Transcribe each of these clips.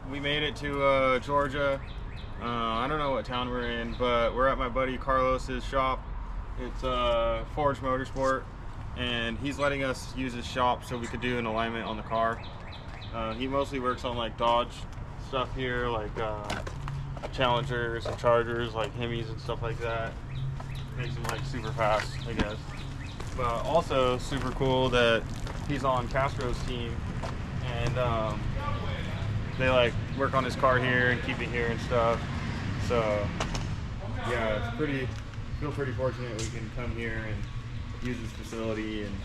We made it to Georgia. I don't know what town we're in, but we're at my buddy Carlos's shop. It's Forge Motorsport, and he's letting us use his shop so we could do an alignment on the car. He mostly works on like Dodge stuff here, like Challengers and Chargers, like Hemis and stuff like that. Makes them like super fast, I guess. But also super cool that he's on Castro's team, and they like work on his car here and keep it here and stuff. So yeah, feel pretty fortunate we can come here and use this facility, and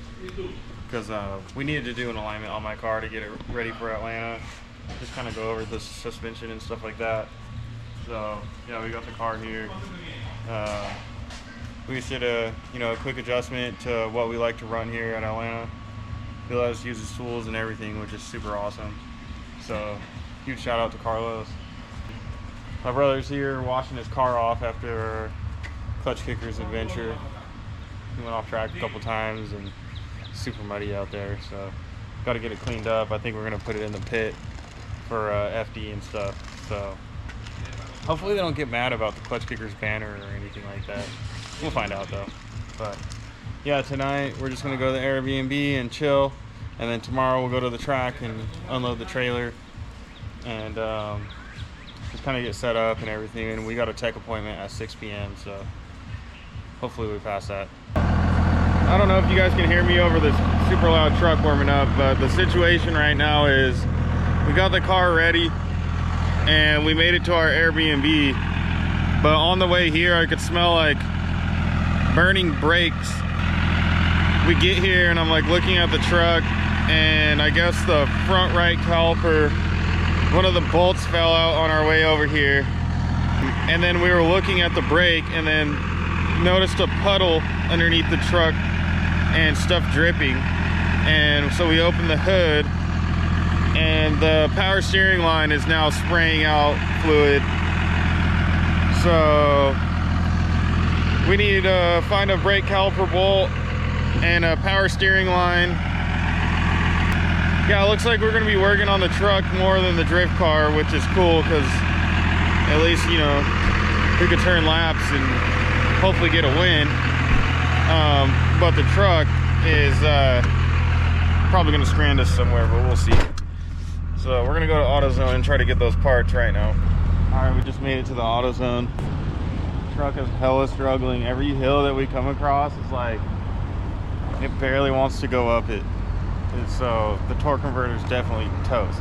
because we needed to do an alignment on my car to get it ready for Atlanta, just kind of go over the suspension and stuff like that. So yeah, we got the car here. We just did a quick adjustment to what we like to run here at Atlanta. He let us use his tools and everything, which is super awesome. So huge shout out to Carlos. My brother's here washing his car off after Clutch Kickers adventure. He went off track a couple times and super muddy out there, so got to get it cleaned up. I think we're gonna put it in the pit for FD and stuff. So hopefully they don't get mad about the Clutch Kickers banner or anything like that. We'll find out though. But yeah, tonight we're just gonna go to the Airbnb and chill, and then tomorrow we'll go to the track and unload the trailer and just kind of get set up and everything. And we got a tech appointment at 6 p.m. so hopefully we pass that. I don't know if you guys can hear me over this super loud truck warming up, but the situation right now is we got the car ready and we made it to our Airbnb, but on the way here I could smell like burning brakes. We get here and I'm like looking at the truck, and I guess the front right caliper, one of the bolts fell out on our way over here, and then we were looking at the brake and then noticed a puddle underneath the truck and stuff dripping, and so we opened the hood and the power steering line is now spraying out fluid. So we need to find a brake caliper bolt and a power steering line. Yeah, it looks like we're gonna be working on the truck more than the drift car, which is cool because at least, we could turn laps and hopefully get a win. But the truck is probably gonna strand us somewhere, but we'll see. So we're gonna go to AutoZone and try to get those parts right now. All right, we just made it to the AutoZone. Truck is hella struggling. Every hill that we come across is like, it barely wants to go up it. And so the torque converter is definitely toast.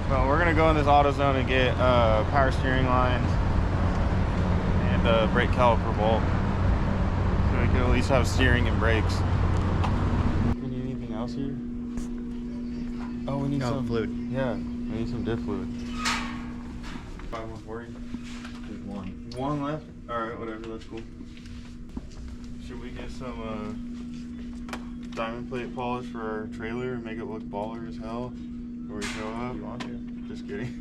But we're gonna go in this AutoZone and get power steering lines and brake caliper bolt, so we can at least have steering and brakes. We need anything else here? Oh, we need some fluid. Yeah, we need some diff fluid. 5140. There's one. One left? Alright, whatever, that's cool. Should we get some diamond plate polish for our trailer and make it look baller as hell before we show up? You want to? Just kidding.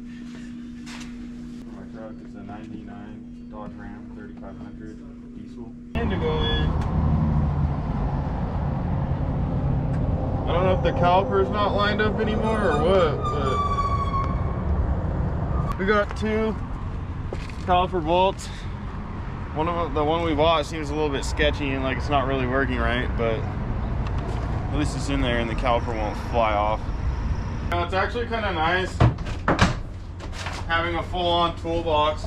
For my truck, it's a 99 Dodge Ram 3500 diesel. And to go in. I don't know if the caliper's not lined up anymore or what, but we got two caliper bolts. One of them, the one we bought, seems a little bit sketchy and like it's not really working right, but at least it's in there and the caliper won't fly off. Now, it's actually kind of nice having a full-on toolbox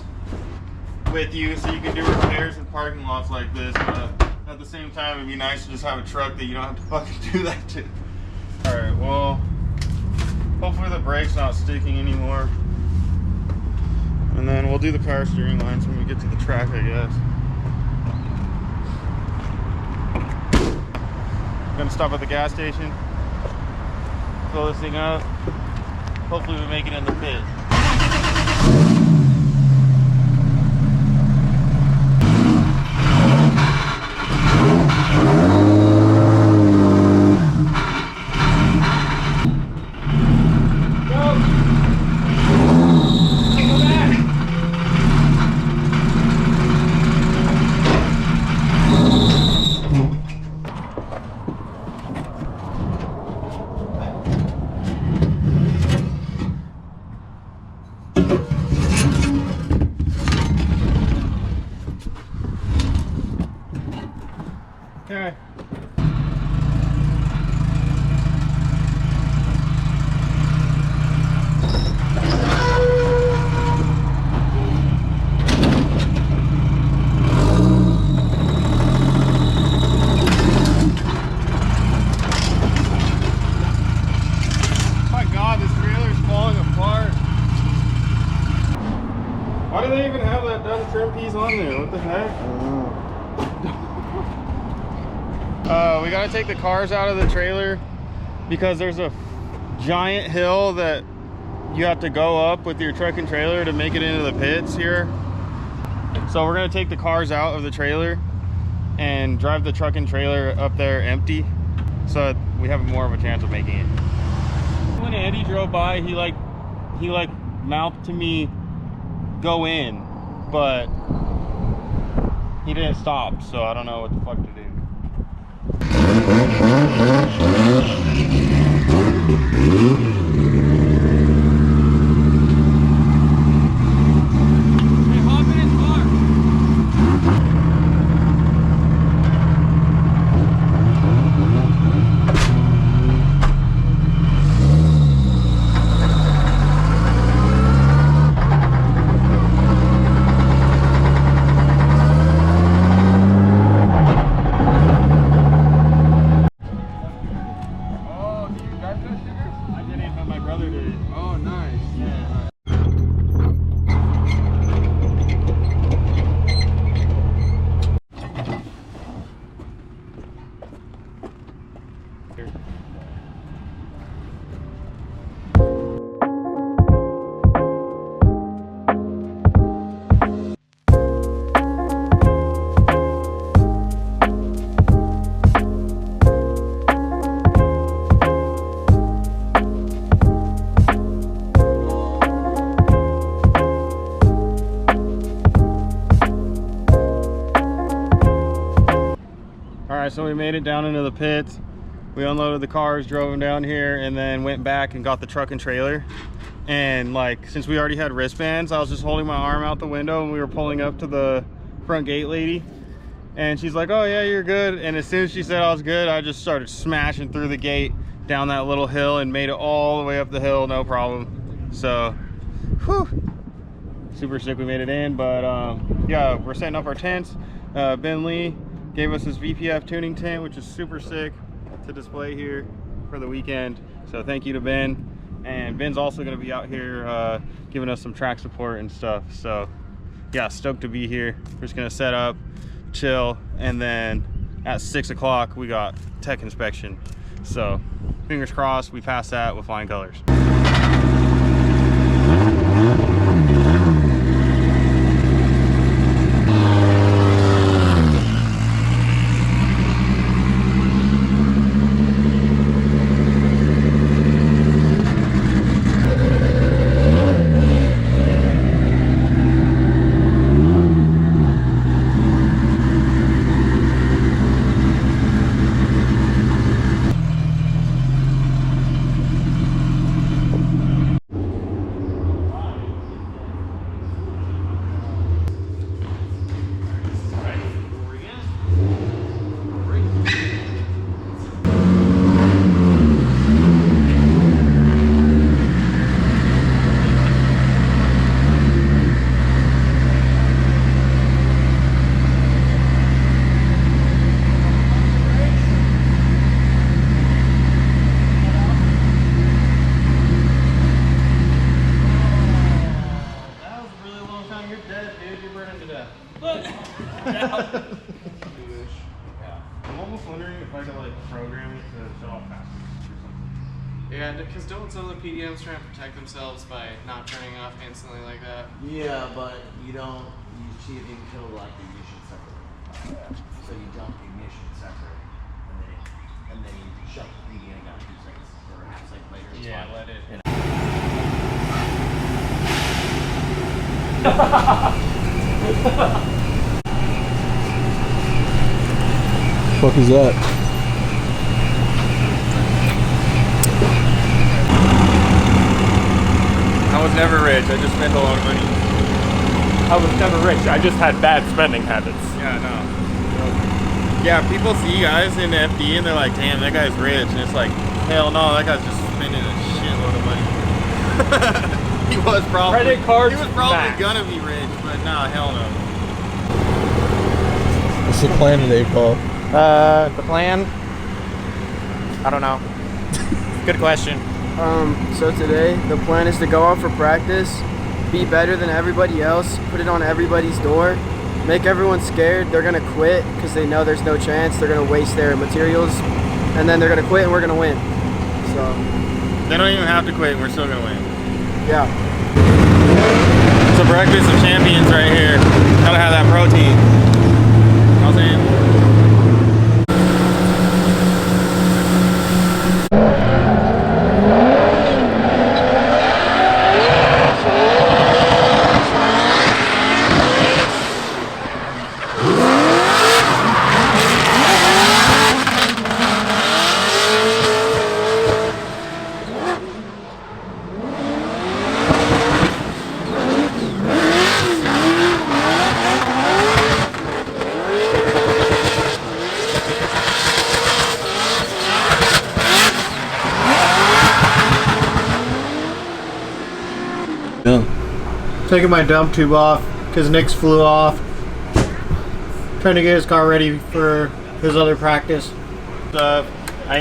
with you so you can do repairs in parking lots like this, but at the same time it'd be nice to just have a truck that you don't have to fucking do that to. Alright, well, hopefully the brake's not sticking anymore. And then we'll do the power steering lines when we get to the track, I guess. Gonna stop at the gas station, fill this thing up. Hopefully we make it in the pit. Okay. My God, this trailer's falling apart. Why do they even have that done trim piece on there? What the heck? We gotta take the cars out of the trailer because there's a giant hill that you have to go up with your truck and trailer to make it into the pits here. So we're gonna take the cars out of the trailer and drive the truck and trailer up there empty so that we have more of a chance of making it. When Andy drove by, he like mouthed to me, go in, but he didn't stop, so I don't know what the fuck to do. Hey, hop in his car. Alright, so we made it down into the pits. We unloaded the cars, drove them down here, and then went back and got the truck and trailer. And like, since we already had wristbands, I was just holding my arm out the window and we were pulling up to the front gate lady. And she's like, oh yeah, you're good. And as soon as she said I was good, I just started smashing through the gate down that little hill and made it all the way up the hill, no problem. So, whew, super sick we made it in. But yeah, we're setting up our tents. Ben Lee gave us this VPF tuning tent, which is super sick to display here for the weekend. So thank you to Ben. And Ben's also going to be out here giving us some track support and stuff. So yeah, stoked to be here. We're just going to set up, chill, and then at 6 o'clock we got tech inspection. So fingers crossed we pass that with flying colors. I'm almost wondering if I could like program it to shut off faster or something. Yeah, because don't some of the PDMs try and protect themselves by not turning off instantly like that? Yeah, but you don't. You see if you can kill like the ignition separate. So you dump the ignition separate, and then you shut the PDM down 2 seconds or half second later. It's Yeah, fine. let it. Fuck is that? How I was never rich. I just spent a lot of money. I was never rich. I just had bad spending habits. Yeah, no. Yeah, people see guys in FD and they're like, damn, that guy's rich. And it's like, hell no, that guy's just spending a shitload of money. He was probably Credit cards, He was probably max. gonna be rich, but nah, hell no. What's the plan today, Paul? The plan? I don't know. Good question. So today, the plan is to go out for practice, be better than everybody else, put it on everybody's door, make everyone scared. They're gonna quit because they know there's no chance. They're gonna waste their materials, and then they're gonna quit and we're gonna win. So, They don't even have to quit, we're still gonna win. yeah. It's a breakfast of champions right here. Gotta have that protein. You know what I'm saying? Yeah. Taking my dump tube off because Nick's flew off. Trying to get his car ready for his other practice. I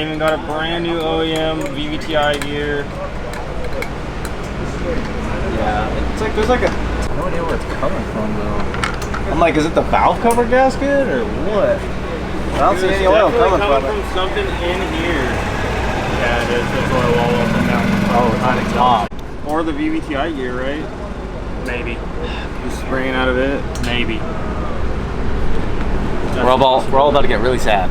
even got a brand new OEM VVTi gear. Yeah, it's like there's like no idea where it's coming from though. I'm like, is it the valve cover gasket or what? I don't see any oil coming from it. something in here. Yeah, it is. There's oil all up and down. Oh, it's on the top. Or the VVTi gear, right? Maybe. Just spraying out of it. Maybe. We're all about to get really sad.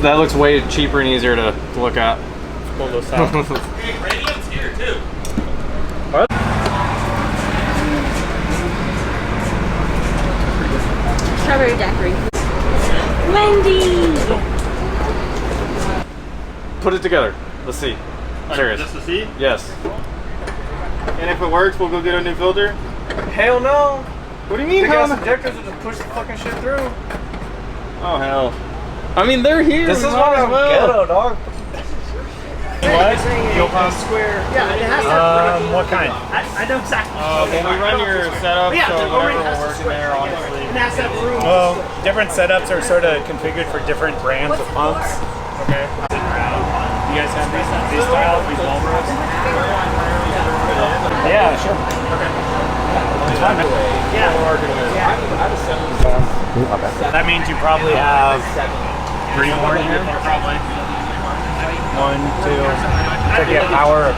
That looks way cheaper and easier to look at. Pull those out. Hey, radio's here too. Strawberry daiquiri. Wendy! Put it together. Let's see. I'm serious. Just to see? Yes. And if it works, we'll go get a new filter? Hell no. What do you mean? Big hell ass no? injectors will just push the fucking shit through. Oh, hell. I mean, they're here. This is might why as I'm well. ghetto, dog. What? Fuel pump? Yeah, it has to. What kind? I know exactly. When we run your setup, so whatever we're working there, honestly. Well, different setups are sort of configured for different brands of pumps. Okay. You guys have these style, these Walbros? Yeah, sure. Okay. Yeah. That means you probably have 3 more in here? Probably. 1, 2. Check you have power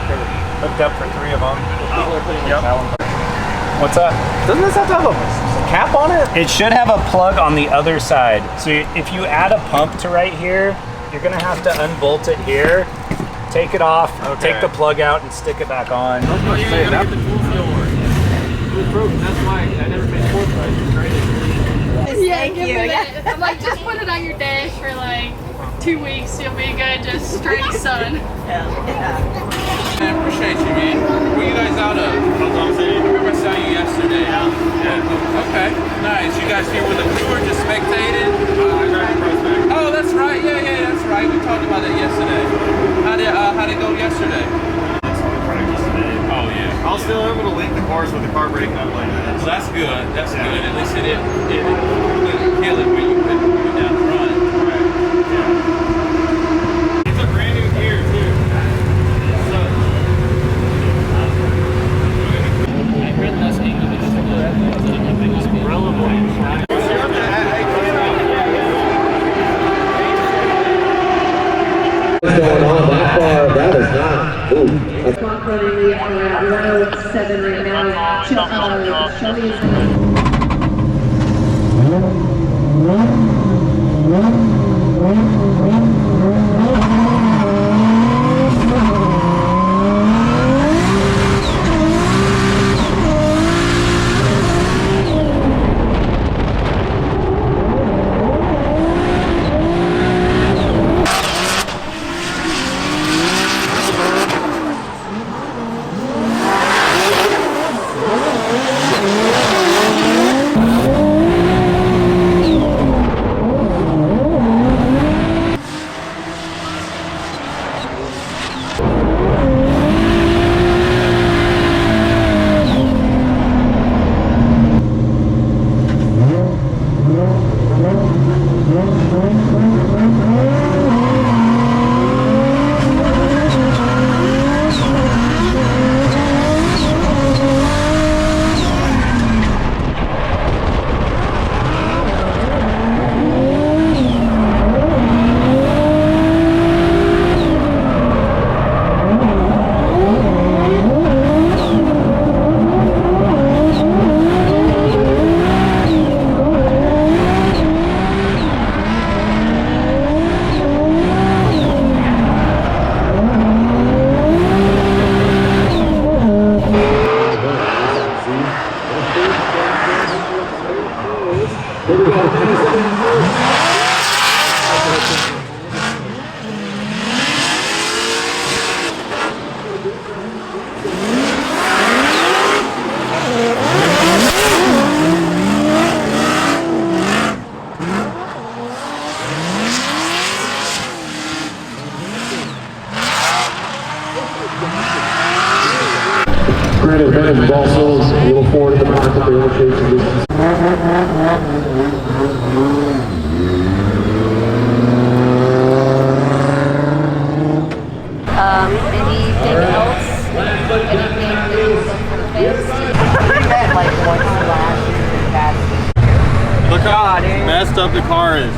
hooked up for 3 of them. Yep. What's that? Doesn't this have to have a cap on it? It should have a plug on the other side. So if you add a pump to right here, you're gonna have to unbolt it here, take it off, take the plug out, and stick it back on. Oh, yeah, you gotta get the dual fuel work. It was broken. That's why I never made fourth price. Thank you. I'm like, just put it on your dash for like 2 weeks. You'll be good. Just straight sun. I appreciate you, man. Where you guys out of? I remember I saw you yesterday. Yeah. Okay. Nice. You guys here with a crew or just spectated? Oh, that's right. Yeah, that's right. We talked about that yesterday. How'd it go yesterday? Oh yeah. I'll still able to link the cars with the car braking up like that. Well, that's good. That's good. At least it didn't kill it when you put down front. Right. Yeah. It's a brand new gear too. I read less English. Going on that far, that is not. Ooh. Clock running the 107 right now. Shelby is current advantage is also a little forward in the back of the illustrated distance. Anything else? Anything that you look for the fans? Look how messed up the car is.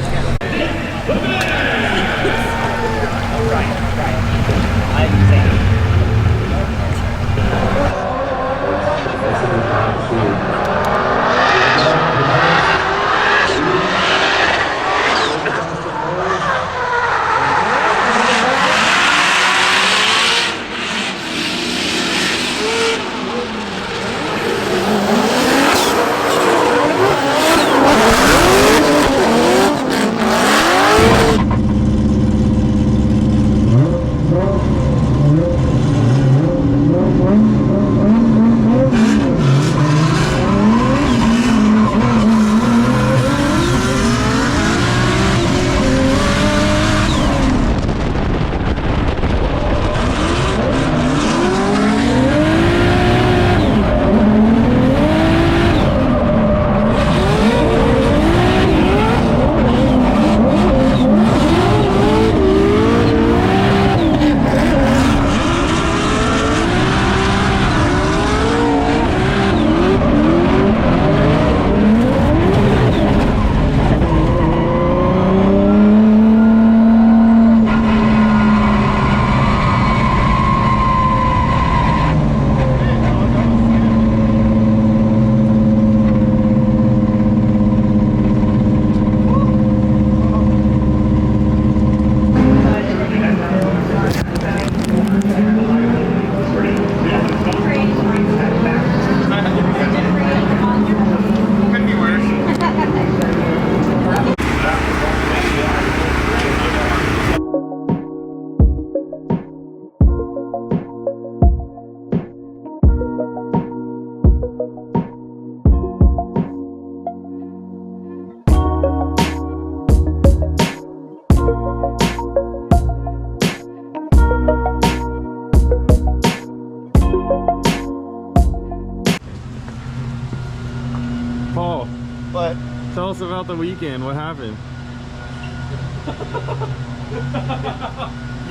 Paul, What? tell us about the weekend. What happened?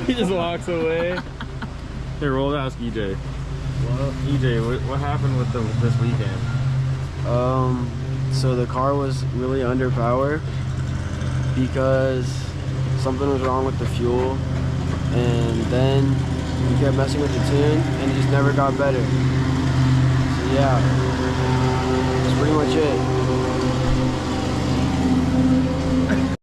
He just walks away. Here, we'll ask EJ. EJ, what happened with this weekend? So the car was really under power because something was wrong with the fuel, and then we kept messing with the tune and it just never got better. So yeah, that's pretty much it.